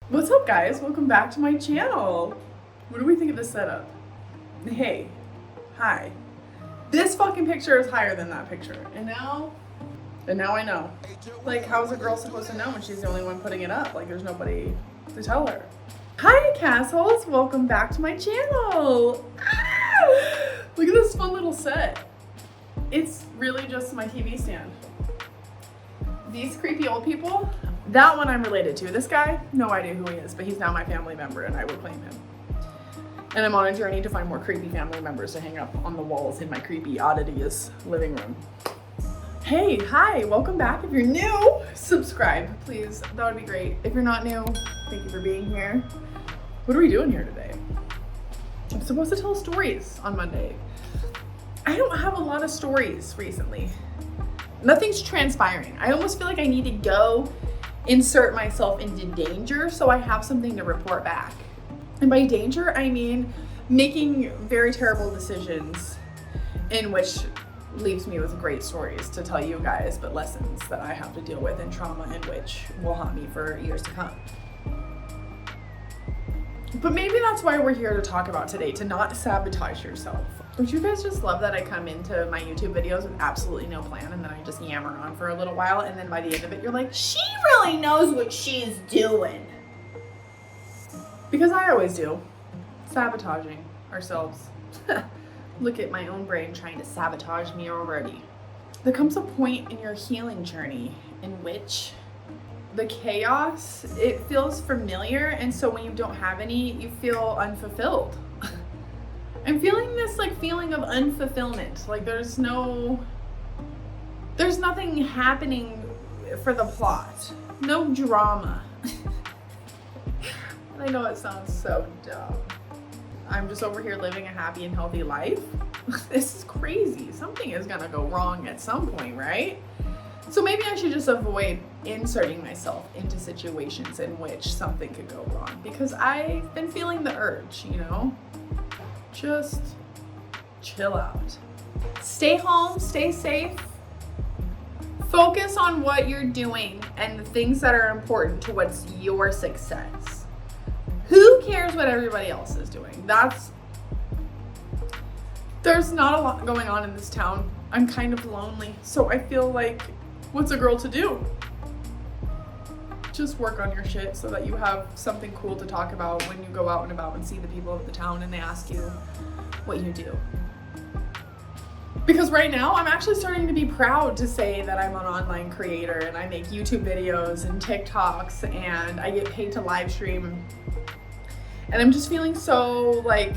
What's up, guys? Welcome back to my channel. What do we think of this setup? Hey, hi. This fucking picture is higher than that picture. And now I know. Like, how is a girl supposed to know when she's the only one putting it up? Like, there's nobody to tell her. Hi, Castles. Welcome back to my channel. Look at this fun little set. It's really just my TV stand. These creepy old people, that one I'm related to. This guy, no idea who he is, but he's now my family member and I will claim him. And I'm on a journey to find more creepy family members to hang up on the walls in my creepy oddities living room. Hey, hi, welcome back. If you're new, subscribe, please. That would be great. If you're not new, thank you for being here. What are we doing here today? I'm supposed to tell stories on Monday. I don't have a lot of stories recently. Nothing's transpiring. I almost feel like I need to go insert myself into danger so I have something to report back. And by danger, I mean making very terrible decisions in which leaves me with great stories to tell you guys, but lessons that I have to deal with and trauma in which will haunt me for years to come. But maybe that's why we're here to talk about today, to not sabotage yourself. Don't you guys just love that I come into my YouTube videos with absolutely no plan and then I just yammer on for a little while and then by the end of it you're like, she really knows what she's doing. Because I always do. Sabotaging ourselves. Look at my own brain trying to sabotage me already. There comes a point in your healing journey in which the chaos, it feels familiar, and so when you don't have any, you feel unfulfilled. I'm feeling this like feeling of unfulfillment. Like there's nothing happening for the plot. No drama. I know it sounds so dumb. I'm just over here living a happy and healthy life. This is crazy. Something is gonna go wrong at some point, right? So maybe I should just avoid inserting myself into situations in which something could go wrong because I've been feeling the urge, you know? Just chill out. Stay home, stay safe. Focus on what you're doing and the things that are important to what's your success. Who cares what everybody else is doing? There's not a lot going on in this town. I'm kind of lonely, so I feel like, what's a girl to do? Just work on your shit so that you have something cool to talk about when you go out and about and see the people of the town and they ask you what you do. Because right now, I'm actually starting to be proud to say that I'm an online creator and I make YouTube videos and TikToks and I get paid to live stream. And I'm just feeling so like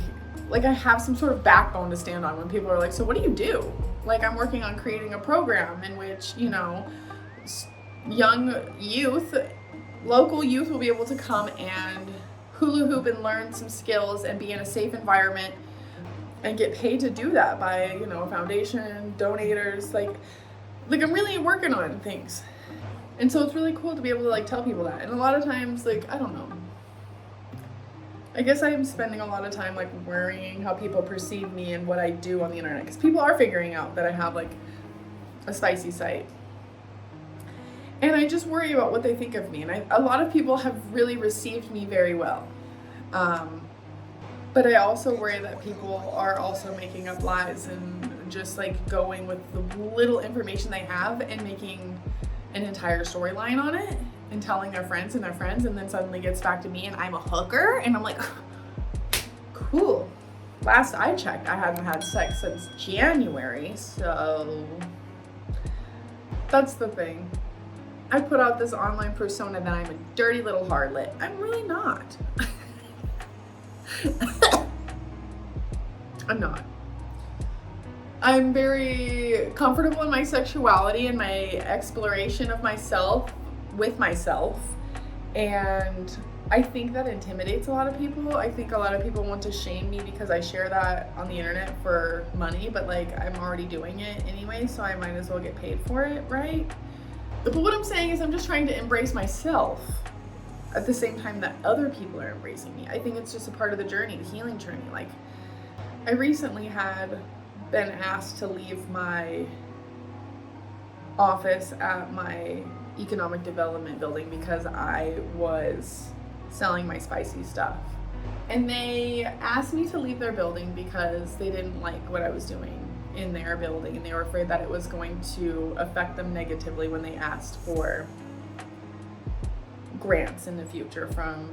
I have some sort of backbone to stand on when people are like, so what do you do? Like I'm working on creating a program in which, you know, young youth, local youth will be able to come and hula hoop and learn some skills and be in a safe environment and get paid to do that by, you know, a foundation, donators, like I'm really working on things. And so it's really cool to be able to like tell people that. And a lot of times, like, I don't know. I guess I'm spending a lot of time like worrying how people perceive me and what I do on the internet because people are figuring out that I have like a spicy site. And I just worry about what they think of me. And a lot of people have really received me very well. But I also worry that people are also making up lies and just like going with the little information they have and making an entire storyline on it and telling their friends and then suddenly gets back to me and I'm a hooker and I'm like, cool. Last I checked, I hadn't had sex since January, so that's the thing. I put out this online persona that I'm a dirty little harlot. I'm really not. I'm not. I'm very comfortable in my sexuality and my exploration of myself with myself, and I think that intimidates a lot of people. I think a lot of people want to shame me because I share that on the internet for money, but like I'm already doing it anyway, so I might as well get paid for it, right? But what I'm saying is I'm just trying to embrace myself at the same time that other people are embracing me. I think it's just a part of the journey, the healing journey. Like I recently had been asked to leave my office at my economic development building because I was selling my spicy stuff. And they asked me to leave their building because they didn't like what I was doing in their building, and they were afraid that it was going to affect them negatively when they asked for grants in the future from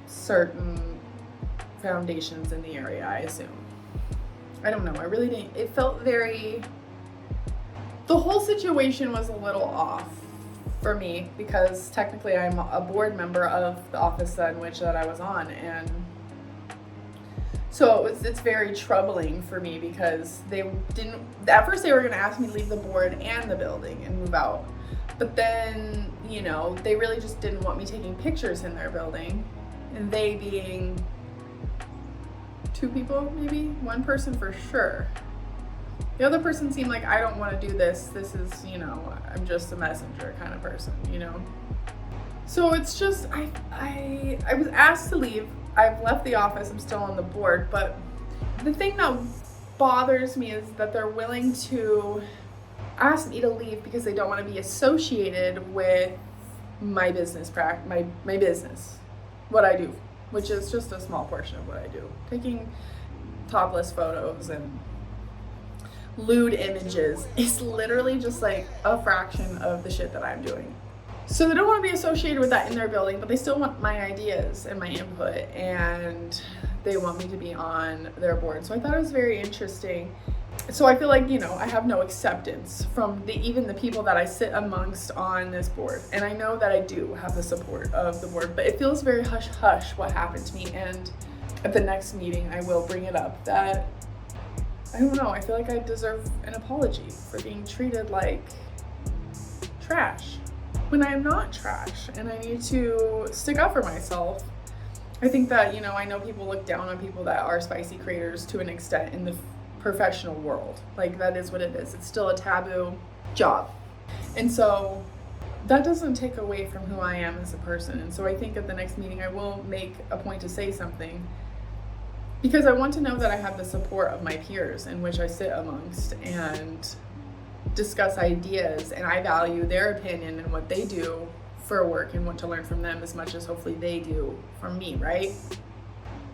certain foundations in the area, I assume. I don't know, I really didn't, it felt very, the whole situation was a little off for me because technically I'm a board member of the office that I was on, and so it's very troubling for me because at first they were gonna ask me to leave the board and the building and move out. But then, you know, they really just didn't want me taking pictures in their building. And they being 2 people, maybe? 1 person for sure. The other person seemed like, I don't want to do this. This is, you know, I'm just a messenger kind of person, you know? So it's just, I was asked to leave. I've left the office, I'm still on the board, but the thing that bothers me is that they're willing to ask me to leave because they don't want to be associated with my business my business, what I do, which is just a small portion of what I do. Taking topless photos and lewd images is literally just like a fraction of the shit that I'm doing. So they don't want to be associated with that in their building, but they still want my ideas and my input, and they want me to be on their board. So I thought it was very interesting. So I feel like, you know, I have no acceptance from even the people that I sit amongst on this board. And I know that I do have the support of the board, but it feels very hush-hush what happened to me. And at the next meeting, I will bring it up that, I don't know, I feel like I deserve an apology for being treated like trash when I'm not trash, and I need to stick up for myself. I think that, you know, I know people look down on people that are spicy creators to an extent in the professional world. Like, that is what it is. It's still a taboo job. And so that doesn't take away from who I am as a person. And so I think at the next meeting I will make a point to say something, because I want to know that I have the support of my peers in which I sit amongst and discuss ideas, and I value their opinion and what they do for work and want to learn from them as much as hopefully they do from me, right?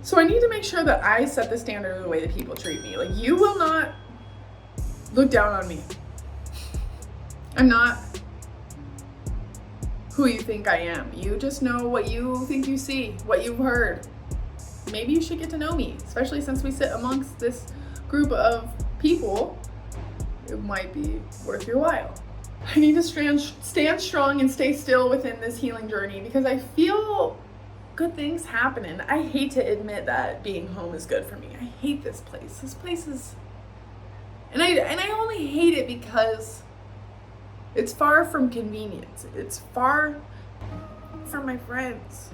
So I need to make sure that I set the standard of the way that people treat me. Like, you will not look down on me. I'm not who you think I am. You just know what you think you see, what you've heard. Maybe you should get to know me, especially since we sit amongst this group of people. It might be worth your while. I need to stand strong and stay still within this healing journey because I feel good things happening. I hate to admit that being home is good for me. I hate this place. This place is, and I only hate it because it's far from convenience. It's far from my friends.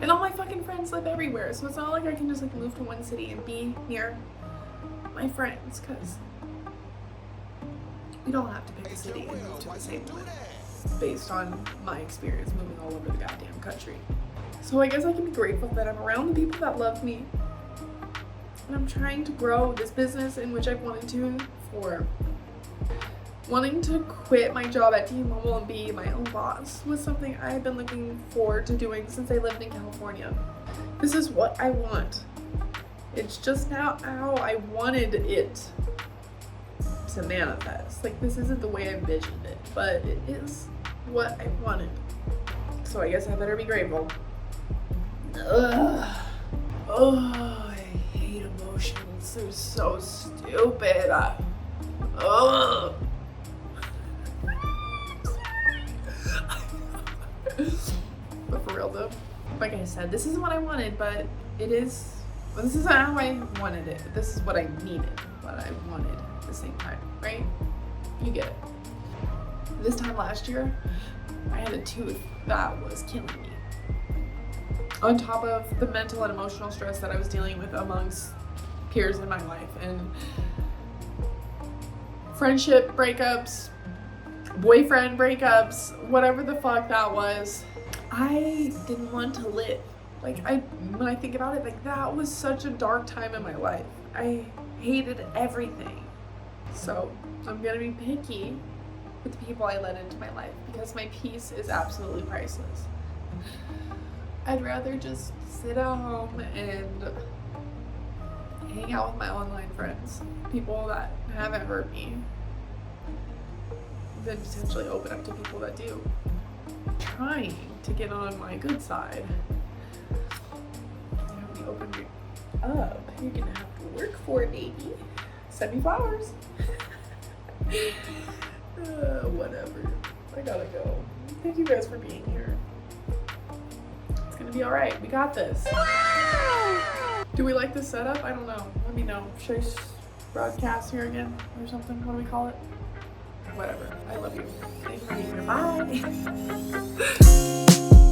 And all my fucking friends live everywhere. So it's not like I can just like move to one city and be near my friends, because we don't have to pick a city and move to the same one based on my experience moving all over the goddamn country. So I guess I can be grateful that I'm around the people that love me, and I'm trying to grow this business in which I've wanted to for. Wanting to quit my job at T-Mobile and be my own boss was something I've been looking forward to doing since I lived in California. This is what I want. It's just not how I wanted it to manifest. Like, this isn't the way I envisioned it, but it is what I wanted. So I guess I better be grateful. Ugh. Oh, I hate emotions. They're so stupid. Ugh. But for real though, like I said, this isn't what I wanted, but this isn't how I wanted it. This is what I needed, what I wanted at the same time, right? You get it. This time last year, I had a tooth that was killing me. On top of the mental and emotional stress that I was dealing with amongst peers in my life, and friendship breakups, boyfriend breakups, whatever the fuck that was, I didn't want to live. Like, when I think about it, like, that was such a dark time in my life. I hated everything. So I'm gonna be picky with the people I let into my life, because my peace is absolutely priceless. I'd rather just sit at home and hang out with my online friends, people that haven't hurt me, than potentially open up to people that do. Trying to get on my good side. When you open me up, you're gonna have to work for it, baby. Send me flowers. Whatever. I gotta go. Thank you guys for being here. It's gonna be alright. We got this. Do we like this setup? I don't know. Let me know. Should I broadcast here again or something? What do we call it? Whatever. I love you. Thank you for being here. Bye.